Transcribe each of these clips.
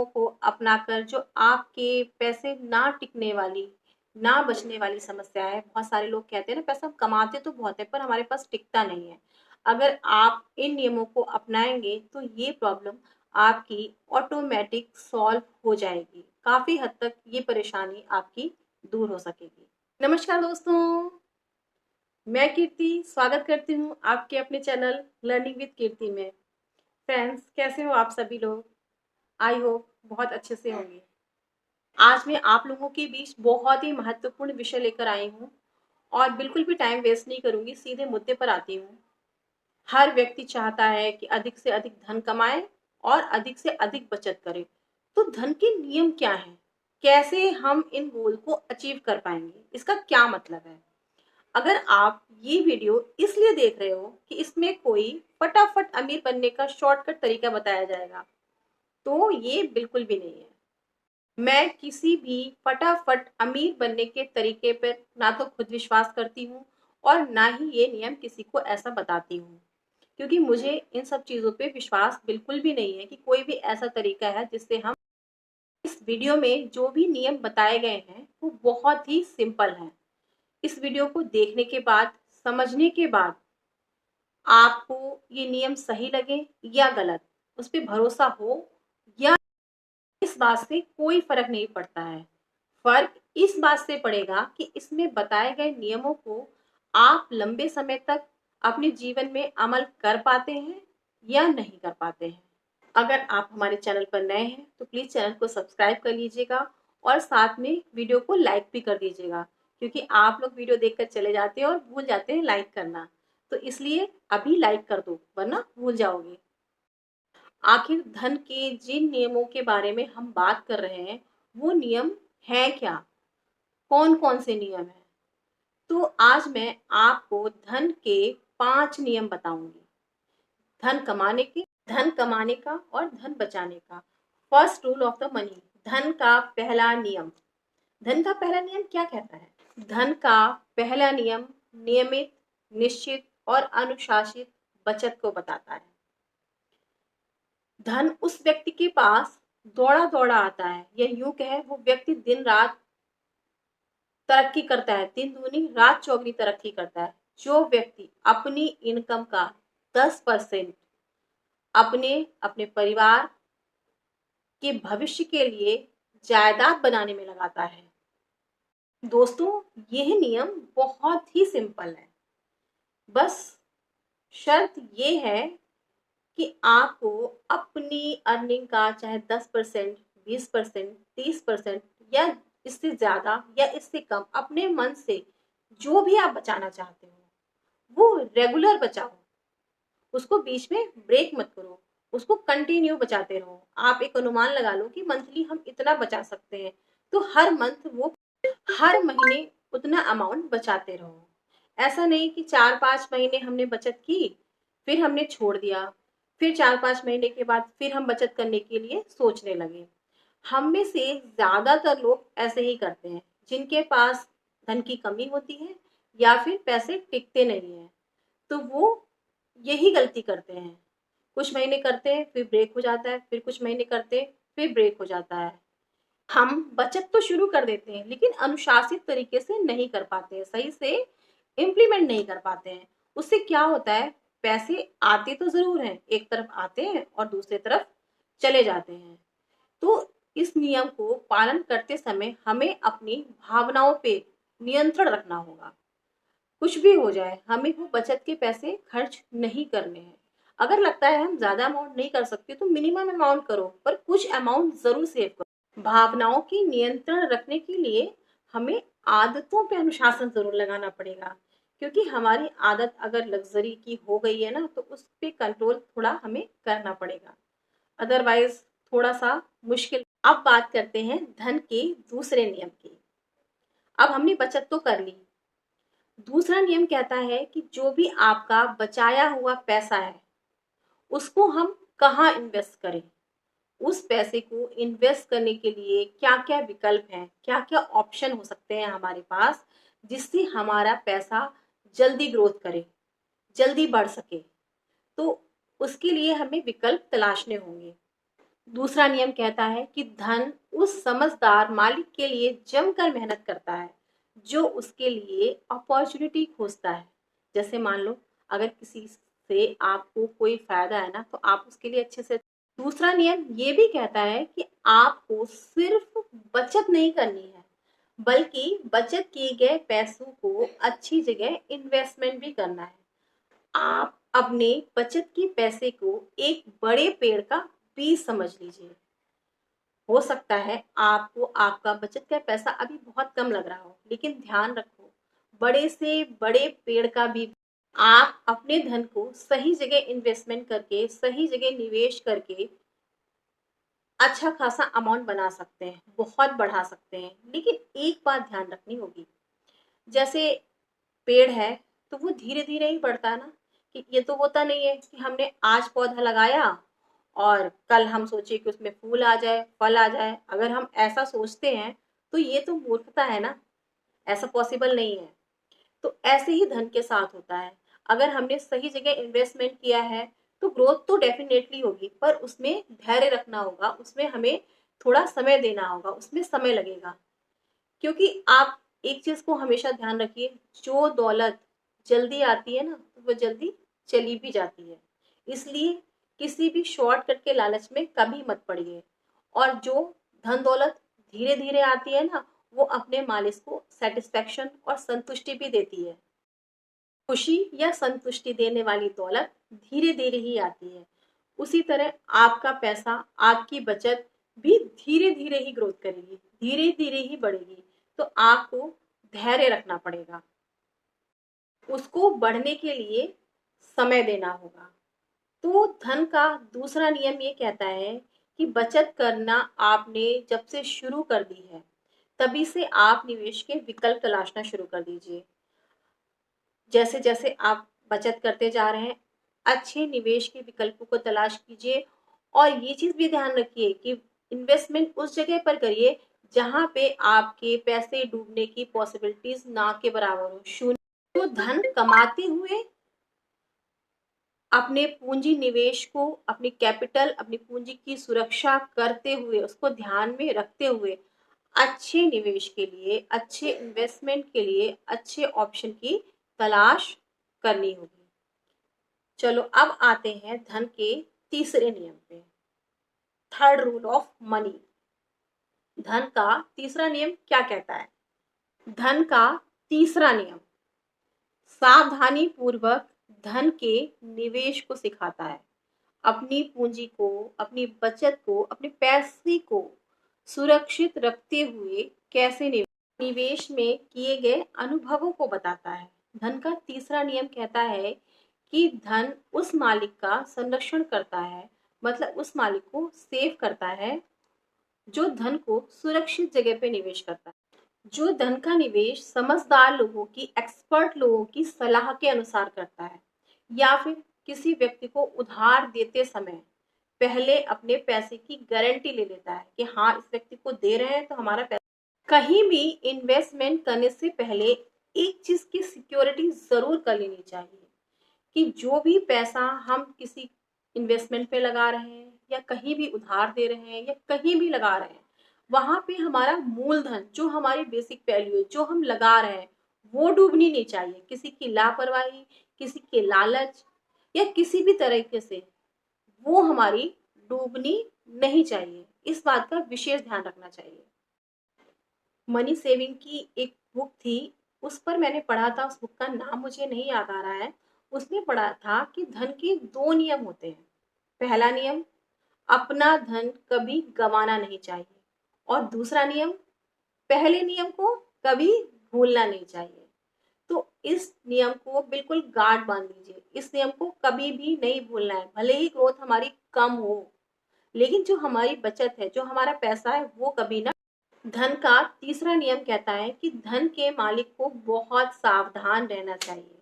नियमों को अपनाकर जो आपके पैसे ना टिकने वाली, ना बचने वाली समस्या है। बहुत सारे लोग कहते हैं ना, पैसा हम कमाते तो बहुत है पर हमारे पास टिकता नहीं है। अगर आप इन नियमों को अपनाएंगे तो ये प्रॉब्लम आपकी ऑटोमेटिक सॉल्व हो जाएगी। काफी हद तक ये परेशानी आपकी दूर हो सकेगी। नमस्कार दोस्तों, मैं कीर्ति स्वागत करती हूँ आपके अपने चैनल लर्निंग विद कीर्ति में। फ्रेंड्स, कैसे हो आप सभी लोग? आई होप बहुत अच्छे से होंगे। आज मैं आप लोगों के बीच बहुत ही महत्वपूर्ण विषय लेकर आई हूँ और बिल्कुल भी टाइम वेस्ट नहीं करूंगी, सीधे मुद्दे पर आती हूँ। हर व्यक्ति चाहता है कि अधिक से अधिक धन कमाए और अधिक से अधिक बचत करे। तो धन के नियम क्या हैं? कैसे हम इन गोल को अचीव कर पाएंगे? इसका क्या मतलब है? अगर आप ये वीडियो इसलिए देख रहे हो कि इसमें कोई फटाफट अमीर बनने का शॉर्टकट तरीका बताया जाएगा, तो ये बिल्कुल भी नहीं है। मैं किसी भी फटाफट अमीर बनने के तरीके पर ना तो खुद विश्वास करती हूँ और ना ही ये नियम किसी को ऐसा बताती हूँ, क्योंकि मुझे इन सब चीजों पे विश्वास बिल्कुल भी नहीं है कि कोई भी ऐसा तरीका है जिससे हम इस वीडियो में जो भी नियम बताए गए हैं वो बहुत ही सिंपल हैं। इस वीडियो को देखने के बाद, समझने के बाद आपको ये नियम सही लगे या गलत, उस पर भरोसा हो या, इस बात से कोई फर्क नहीं पड़ता है। फर्क इस बात से पड़ेगा कि इसमें बताए गए नियमों को आप लंबे समय तक अपने जीवन में अमल कर पाते हैं या नहीं कर पाते हैं। अगर आप हमारे चैनल पर नए हैं तो प्लीज चैनल को सब्सक्राइब कर लीजिएगा और साथ में वीडियो को लाइक भी कर दीजिएगा, क्योंकि आप लोग वीडियो देखकर चले जाते हैं और भूल जाते हैं लाइक करना। तो इसलिए अभी लाइक कर दो, वरना भूल जाओगे। आखिर धन के जिन नियमों के बारे में हम बात कर रहे हैं वो नियम है क्या? कौन कौन से नियम हैं? तो आज मैं आपको धन के 5 नियम बताऊंगी। धन कमाने का और धन बचाने का। First rule of the money, धन का पहला नियम। धन का पहला नियम क्या कहता है? धन का पहला नियम नियमित, निश्चित और अनुशासित बचत को बताता है। धन उस व्यक्ति के पास दौड़ा दौड़ा आता है, या यूं कहे वो व्यक्ति दिन रात तरक्की करता है, दिन दूनी रात चौगनी तरक्की करता है, जो व्यक्ति अपनी इनकम का 10% अपने अपने परिवार के भविष्य के लिए जायदाद बनाने में लगाता है। दोस्तों, यह नियम बहुत ही सिंपल है। बस शर्त यह है कि आपको अपनी अर्निंग का चाहे 10%, 20%, 30% या इससे ज्यादा या इससे कम अपने मन से जो भी आप बचाना चाहते हो वो रेगुलर बचाओ। उसको बीच में ब्रेक मत करो, उसको कंटिन्यू बचाते रहो। आप एक अनुमान लगा लो कि मंथली हम इतना बचा सकते हैं, तो हर मंथ वो हर महीने उतना अमाउंट बचाते रहो। ऐसा नहीं कि 4-5 महीने हमने बचत की, फिर हमने छोड़ दिया, फिर 4-5 महीने के बाद फिर हम बचत करने के लिए सोचने लगे। हम में से ज्यादातर लोग ऐसे ही करते हैं, जिनके पास धन की कमी होती है या फिर पैसे टिकते नहीं है, तो वो यही गलती करते हैं। कुछ महीने करते हैं फिर ब्रेक हो जाता है, फिर कुछ महीने करते हैं फिर ब्रेक हो जाता है। हम बचत तो शुरू कर देते हैं लेकिन अनुशासित तरीके से नहीं कर पाते हैं, सही से इम्प्लीमेंट नहीं कर पाते हैं। उससे क्या होता है, पैसे आते तो जरूर हैं, एक तरफ आते हैं और दूसरी तरफ चले जाते हैं। तो इस नियम को पालन करते समय हमें अपनी भावनाओं पे नियंत्रण रखना होगा। कुछ भी हो जाए, हमें वो बचत के पैसे खर्च नहीं करने हैं। अगर लगता है हम ज्यादा अमाउंट नहीं कर सकते तो मिनिमम अमाउंट करो, पर कुछ अमाउंट जरूर सेव करो। भावनाओं की नियंत्रण रखने के लिए हमें आदतों पे अनुशासन जरूर लगाना पड़ेगा, क्योंकि हमारी आदत अगर लग्जरी की हो गई है ना, तो उस पे कंट्रोल थोड़ा हमें करना पड़ेगा, अदरवाइज थोड़ा सा मुश्किल। अब बात करते हैं धन के दूसरे नियम की। अब हमने बचत तो कर ली, दूसरा नियम कहता है कि जो भी आपका बचाया हुआ पैसा है उसको हम कहाँ इन्वेस्ट करें। उस पैसे को इन्वेस्ट करने के लिए क्या क्या विकल्प हैं, क्या क्या ऑप्शन हो सकते हैं हमारे पास, जिससे हमारा पैसा जल्दी ग्रोथ करे, जल्दी बढ़ सके। तो उसके लिए हमें विकल्प तलाशने होंगे। दूसरा नियम कहता है कि धन उस समझदार मालिक के लिए जमकर मेहनत करता है जो उसके लिए अपॉर्चुनिटी खोजता है। जैसे मान लो अगर किसी से आपको कोई फायदा है ना, तो आप उसके लिए अच्छे से। दूसरा नियम ये भी कहता है कि आपको सिर्फ बचत नहीं करनी है, बल्कि बचत किए गए पैसों को अच्छी जगह इन्वेस्टमेंट भी करना है। आप अपने बचत के पैसे को एक बड़े पेड़ का बीज समझ लीजिए। हो सकता है आपको आपका बचत का पैसा अभी बहुत कम लग रहा हो, लेकिन ध्यान रखो, बड़े से बड़े पेड़ का भी आप अपने धन को सही जगह इन्वेस्टमेंट करके, सही जगह निवेश करके अच्छा खासा अमाउंट बना सकते हैं, बहुत बढ़ा सकते हैं। लेकिन एक बात ध्यान रखनी होगी, जैसे पेड़ है तो वो धीरे धीरे ही बढ़ता है ना, कि ये तो होता नहीं है कि हमने आज पौधा लगाया और कल हम सोचे कि उसमें फूल आ जाए, फल आ जाए। अगर हम ऐसा सोचते हैं तो ये तो मूर्खता है ना, ऐसा पॉसिबल नहीं है। तो ऐसे ही धन के साथ होता है, अगर हमने सही जगह इन्वेस्टमेंट किया है तो ग्रोथ तो डेफिनेटली होगी, पर उसमें धैर्य रखना होगा, उसमें हमें थोड़ा समय देना होगा, उसमें समय लगेगा। क्योंकि आप एक चीज को हमेशा ध्यान रखिए, जो दौलत जल्दी आती है ना, तो वो जल्दी चली भी जाती है। इसलिए किसी भी शॉर्टकट के लालच में कभी मत पड़िए। और जो धन दौलत धीरे धीरे आती है ना, वो अपने मालिक को सेटिस्फेक्शन और संतुष्टि भी देती है। खुशी या संतुष्टि देने वाली दौलत धीरे धीरे ही आती है। उसी तरह आपका पैसा, आपकी बचत भी धीरे धीरे ही ग्रोथ करेगी, धीरे धीरे ही बढ़ेगी। तो आपको धैर्य रखना पड़ेगा, उसको बढ़ने के लिए समय देना होगा। तो धन का दूसरा नियम ये कहता है कि बचत करना आपने जब से शुरू कर दी है, तभी से आप निवेश के विकल्प तलाशना शुरू कर दीजिए। जैसे जैसे आप बचत करते जा रहे हैं, अच्छे निवेश के विकल्पों को तलाश कीजिए। और ये चीज भी ध्यान रखिए कि इन्वेस्टमेंट उस जगह पर करिए जहां पे आपके पैसे डूबने की पॉसिबिलिटीज ना के बराबर हो, शून्य। तो धन कमाते हुए अपने पूंजी निवेश को, अपनी कैपिटल, अपनी पूंजी की सुरक्षा करते हुए, उसको ध्यान में रखते हुए अच्छे निवेश के लिए, अच्छे इन्वेस्टमेंट के लिए अच्छे ऑप्शन की तलाश करनी होगी। चलो अब आते हैं धन के तीसरे नियम पे, थर्ड रूल ऑफ मनी। धन का तीसरा नियम क्या कहता है? धन का तीसरा नियम सावधानी पूर्वक धन के निवेश को सिखाता है। अपनी पूंजी को, अपनी बचत को, अपने पैसे को सुरक्षित रखते हुए कैसे निवेश में किए गए अनुभवों को बताता है। धन का तीसरा नियम कहता है कि धन उस मालिक का संरक्षण करता है, मतलब उस मालिक को सेव करता है जो धन को सुरक्षित जगह पे निवेश करता है। जो धन का निवेश समझदार लोगों की, एक्सपर्ट लोगों की सलाह के अनुसार करता है, या फिर किसी व्यक्ति को उधार देते समय पहले अपने पैसे की गारंटी ले लेता है कि हाँ, इस व्यक्ति को दे रहे हैं तो हमारा पैसा। कहीं भी इन्वेस्टमेंट करने से पहले एक चीज की सिक्योरिटी जरूर कर लेनी चाहिए कि जो भी पैसा हम किसी इन्वेस्टमेंट पे लगा रहे हैं, या कहीं भी उधार दे रहे हैं, या कहीं भी लगा रहे हैं, वहां पे हमारा मूलधन, जो हमारी बेसिक वैल्यू है, जो हम लगा रहे हैं, वो डूबनी नहीं चाहिए। किसी की लापरवाही, किसी के लालच या किसी भी तरीके से वो हमारी डूबनी नहीं चाहिए। इस बात का विशेष ध्यान रखना चाहिए। मनी सेविंग की एक बुक थी, उस पर मैंने पढ़ा था, उस बुक का नाम मुझे नहीं याद आ रहा है। उसमें पढ़ा था कि धन के दो नियम होते हैं। पहला नियम, अपना धन कभी गंवाना नहीं चाहिए। और दूसरा नियम, पहले नियम को कभी भूलना नहीं चाहिए। तो इस नियम को बिल्कुल गांठ बांध लीजिए, इस नियम को कभी भी नहीं भूलना है। भले ही ग्रोथ हमारी कम हो, लेकिन जो हमारी बचत है, जो हमारा पैसा है, वो कभी ना। धन का तीसरा नियम कहता है कि धन के मालिक को बहुत सावधान रहना चाहिए।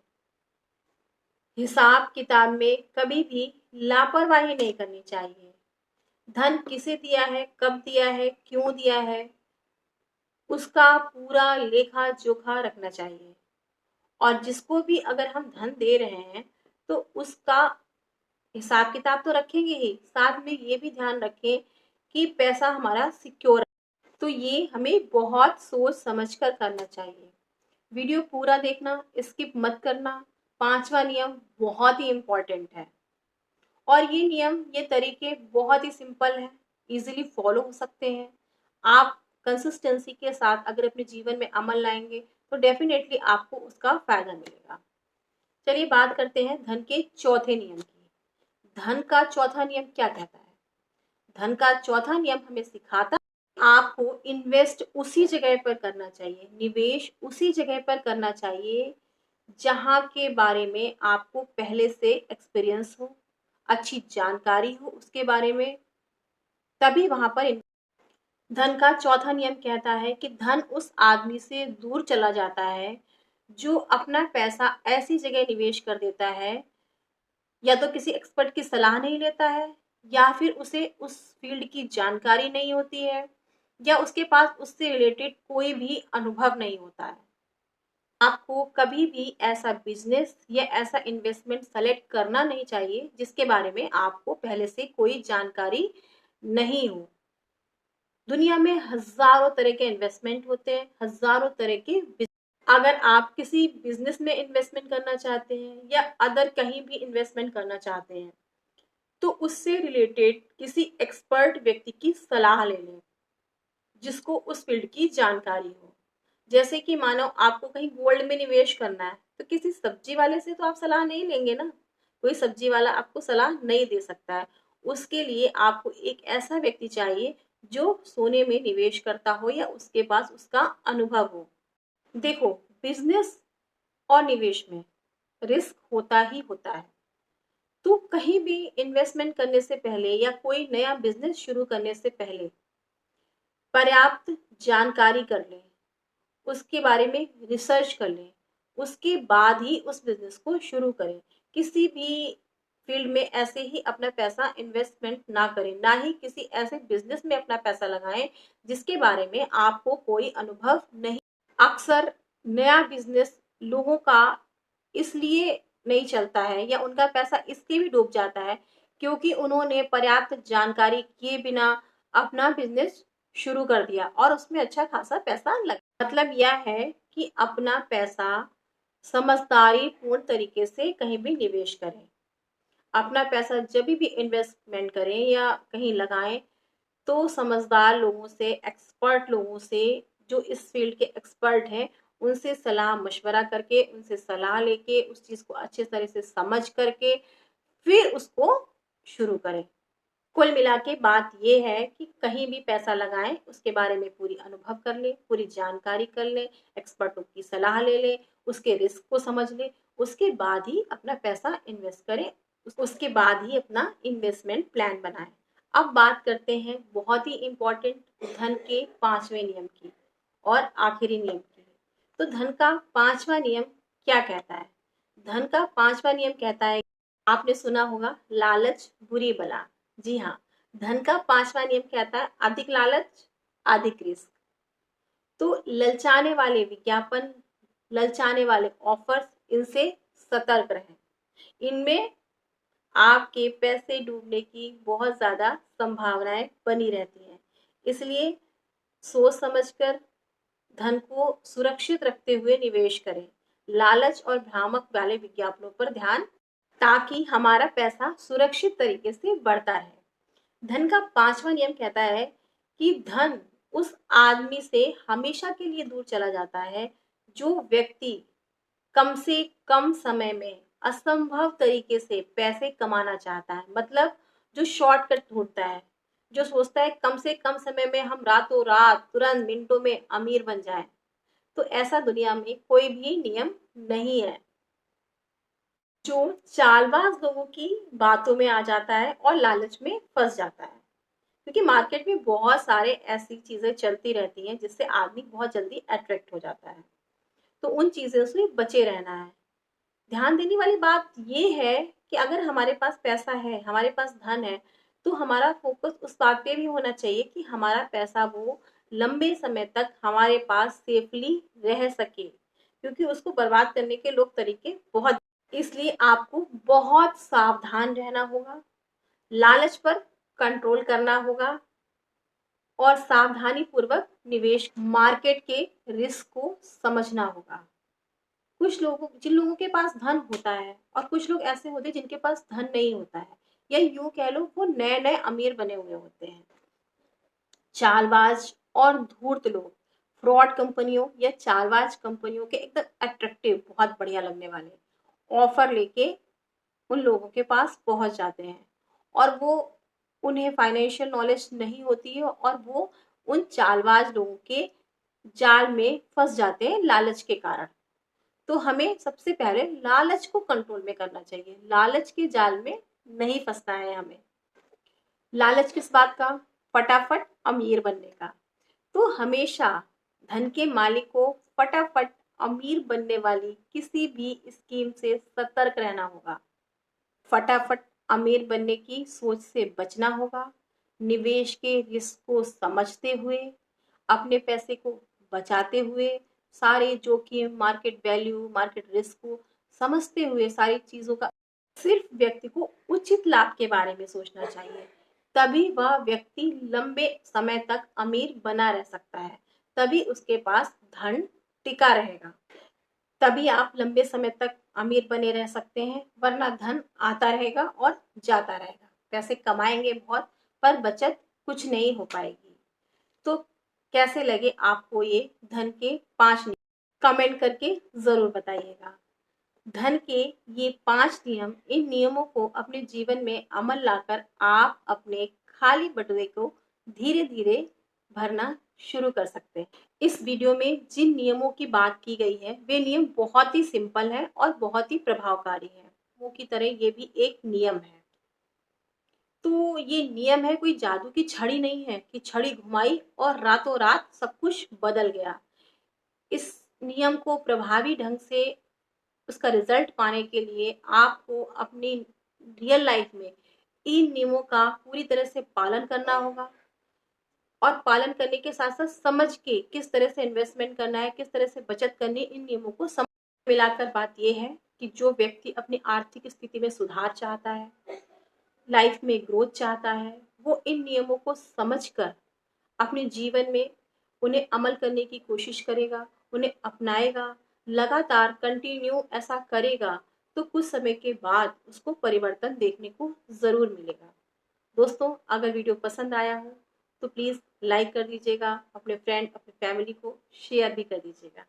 हिसाब किताब में कभी भी लापरवाही नहीं करनी चाहिए। धन किसे दिया है, कब दिया है, क्यों दिया है, उसका पूरा लेखा जोखा रखना चाहिए। और जिसको भी अगर हम धन दे रहे हैं तो उसका हिसाब किताब तो रखेंगे ही, साथ में ये भी ध्यान रखें कि पैसा हमारा सिक्योर है। तो ये हमें बहुत सोच समझ कर करना चाहिए। वीडियो पूरा देखना, स्किप मत करना। 5वां नियम बहुत ही इम्पोर्टेंट है और ये नियम, ये तरीके बहुत ही सिंपल है, इजीली फॉलो हो सकते हैं। आप कंसिस्टेंसी के साथ अगर अपने जीवन में अमल लाएंगे तो डेफिनेटली आपको उसका फायदा मिलेगा। चलिए बात करते हैं धन के चौथे नियम की। धन का चौथा नियम क्या कहता है? धन का चौथा नियम हमें सिखाता है आपको इन्वेस्ट उसी जगह पर करना चाहिए, निवेश उसी जगह पर करना चाहिए जहां के बारे में आपको पहले से एक्सपीरियंस हो, अच्छी जानकारी हो उसके बारे में, तभी वहां पर। धन का चौथा नियम कहता है कि धन उस आदमी से दूर चला जाता है जो अपना पैसा ऐसी जगह निवेश कर देता है, या तो किसी एक्सपर्ट की सलाह नहीं लेता है, या फिर उसे उस फील्ड की जानकारी नहीं होती है, या उसके पास उससे रिलेटेड कोई भी अनुभव नहीं होता है। आपको कभी भी ऐसा बिजनेस या ऐसा इन्वेस्टमेंट सेलेक्ट करना नहीं चाहिए जिसके बारे में आपको पहले से कोई जानकारी नहीं हो। दुनिया में हजारों तरह के इन्वेस्टमेंट होते हैं, हजारों तरह के। अगर आप किसी बिजनेस में इन्वेस्टमेंट करना चाहते हैं या अदर कहीं भी इन्वेस्टमेंट करना चाहते हैं तो उससे रिलेटेड किसी एक्सपर्ट व्यक्ति की सलाह ले लें जिसको उस फील्ड की जानकारी हो। जैसे कि मानो आपको कहीं गोल्ड में निवेश करना है तो किसी सब्जी वाले से तो आप सलाह नहीं लेंगे ना, कोई सब्जी वाला आपको सलाह नहीं दे सकता है। उसके लिए आपको एक ऐसा व्यक्ति चाहिए जो सोने में निवेश करता हो या उसके पास उसका अनुभव हो। देखो, बिजनेस और निवेश में रिस्क होता ही होता है, तो कहीं भी इन्वेस्टमेंट करने से पहले या कोई नया बिजनेस शुरू करने से पहले पर्याप्त जानकारी कर लें, उसके बारे में रिसर्च कर लें, उसके बाद ही उस बिजनेस को शुरू करें। किसी भी फील्ड में ऐसे ही अपना पैसा इन्वेस्टमेंट ना करें, ना ही किसी ऐसे बिजनेस में अपना पैसा लगाएं जिसके बारे में आपको कोई अनुभव नहीं। अक्सर नया बिजनेस लोगों का इसलिए नहीं चलता है या उनका पैसा इसलिए भी डूब जाता है क्योंकि उन्होंने पर्याप्त जानकारी किए बिना अपना बिजनेस शुरू कर दिया और उसमें अच्छा खासा पैसा लगा। मतलब यह है कि अपना पैसा समझदारी पूर्ण तरीके से कहीं भी निवेश करें। अपना पैसा जब भी इन्वेस्टमेंट करें या कहीं लगाएं तो समझदार लोगों से, एक्सपर्ट लोगों से, जो इस फील्ड के एक्सपर्ट हैं उनसे सलाह मशवरा करके, उनसे सलाह लेके, उस चीज को अच्छे तरह से समझ करके फिर उसको शुरू करें। कुल मिला के बात ये है कि कहीं भी पैसा लगाएं उसके बारे में पूरी अनुभव कर लें, पूरी जानकारी कर लें, एक्सपर्टों की सलाह ले लें, उसके रिस्क को समझ लें, उसके बाद ही अपना पैसा इन्वेस्ट करें, उसके बाद ही अपना इन्वेस्टमेंट प्लान बनाएं। अब बात करते हैं बहुत ही इंपॉर्टेंट धन के 5वें नियम की और आखिरी नियम की। तो धन का 5वां नियम क्या कहता है? धन का 5वां नियम कहता है, आपने सुना होगा, लालच बुरी बला। जी हाँ, धन का 5वां नियम कहता है अधिक लालच अधिक रिस्क। तो ललचाने वाले विज्ञापन, ललचाने वाले ऑफर्स, इनसे सतर्क रहें। इनमें आपके पैसे डूबने की बहुत ज्यादा संभावनाएं बनी रहती हैं। इसलिए सोच समझकर धन को सुरक्षित रखते हुए निवेश करें। लालच और भ्रामक वाले विज्ञापनों पर ध्यान, ताकि हमारा पैसा सुरक्षित तरीके से बढ़ता रहे। धन का 5वां नियम कहता है कि धन उस आदमी से हमेशा के लिए दूर चला जाता है जो व्यक्ति कम से कम समय में असंभव तरीके से पैसे कमाना चाहता है। मतलब जो शॉर्टकट ढूंढता है, जो सोचता है कम से कम समय में हम रातों रात तुरंत मिनटों में अमीर बन जाएं। तो ऐसा दुनिया में कोई भी नियम नहीं है। जो चालबाज लोगों की बातों में आ जाता है और लालच में फंस जाता है, क्योंकि मार्केट में बहुत सारे ऐसी चीजें चलती रहती हैं जिससे आदमी बहुत जल्दी अट्रैक्ट हो जाता है। तो उन चीजों से बचे रहना है। ध्यान देने वाली बात ये है कि अगर हमारे पास पैसा है, हमारे पास धन है, तो हमारा फोकस उस बात पे भी होना चाहिए कि हमारा पैसा वो लंबे समय तक हमारे पास सेफली रह सके, क्योंकि उसको बर्बाद करने के लोग तरीके बहुत। इसलिए आपको बहुत सावधान रहना होगा, लालच पर कंट्रोल करना होगा, और सावधानी पूर्वक निवेश, मार्केट के रिस्क को समझना होगा। जिन लोगों के पास धन होता है और कुछ लोग ऐसे होते हैं जिनके पास धन नहीं होता है, या यूं कह लो वो नए नए अमीर बने हुए होते हैं। चालबाज और धूर्त लोग फ्रॉड कंपनियों या चालबाज कंपनियों के एकदम अट्रैक्टिव, बहुत बढ़िया लगने वाले ऑफर लेके उन लोगों के पास पहुंच जाते हैं, और वो उन्हें फाइनेंशियल नॉलेज नहीं होती है और वो उन चालबाज लोगों के जाल में फंस जाते हैं लालच के कारण। तो हमें सबसे पहले लालच को कंट्रोल में करना चाहिए, लालच के जाल में नहीं फंसना है हमें। लालच किस बात का? फटाफट अमीर बनने का। तो हमेशा धन के मालिक को फटाफट अमीर बनने वाली किसी भी स्कीम से सतर्क रहना होगा। फटाफट अमीर बनने की सोच से बचना होगा। निवेश के रिस्क को समझते हुए, अपने पैसे को बचाते हुए, सारे जोखिम, मार्केट वैल्यू, मार्केट रिस्क को समझते हुए, सारी चीजों का सिर्फ व्यक्ति को उचित लाभ के बारे में सोचना चाहिए। तभी वह व्यक्ति लंबे समय तक अमीर बना रह सकता है, तभी उसके पास धन टिका रहेगा, तभी आप लंबे समय तक अमीर बने रह सकते हैं। वरना धन आता रहेगा और जाता रहेगा, पैसे कमाएंगे बहुत पर बचत कुछ नहीं हो पाएगी। तो कैसे लगे आपको ये धन के 5 नियम? कमेंट करके जरूर बताइएगा। धन के ये 5 नियम, इन नियमों को अपने जीवन में अमल लाकर आप अपने खाली बटुए को धीरे धीरे भरना शुरू कर सकते हैं। इस वीडियो में जिन नियमों की बात की गई है वे नियम बहुत ही सिंपल हैं और बहुत ही प्रभावकारी हैं। वो की तरह ये भी एक नियम है। तो ये नियम है, कोई जादू की छड़ी नहीं है कि छड़ी घुमाई और रातों रात सब कुछ बदल गया। इस नियम को प्रभावी ढंग से उसका रिजल्ट पाने के लिए आपको अपनी रियल लाइफ में इन नियमों का पूरी तरह से पालन करना होगा, और पालन करने के साथ साथ समझ के किस तरह से इन्वेस्टमेंट करना है, किस तरह से बचत करनी, इन नियमों को समझ मिलाकर बात यह है कि जो व्यक्ति अपनी आर्थिक स्थिति में सुधार चाहता है, लाइफ में ग्रोथ चाहता है, वो इन नियमों को समझकर अपने जीवन में उन्हें अमल करने की कोशिश करेगा, उन्हें अपनाएगा, लगातार कंटिन्यू ऐसा करेगा, तो कुछ समय के बाद उसको परिवर्तन देखने को जरूर मिलेगा। दोस्तों, अगर वीडियो पसंद आया हो तो प्लीज़ लाइक कर दीजिएगा, अपने फ्रेंड, अपने फैमिली को शेयर भी कर दीजिएगा।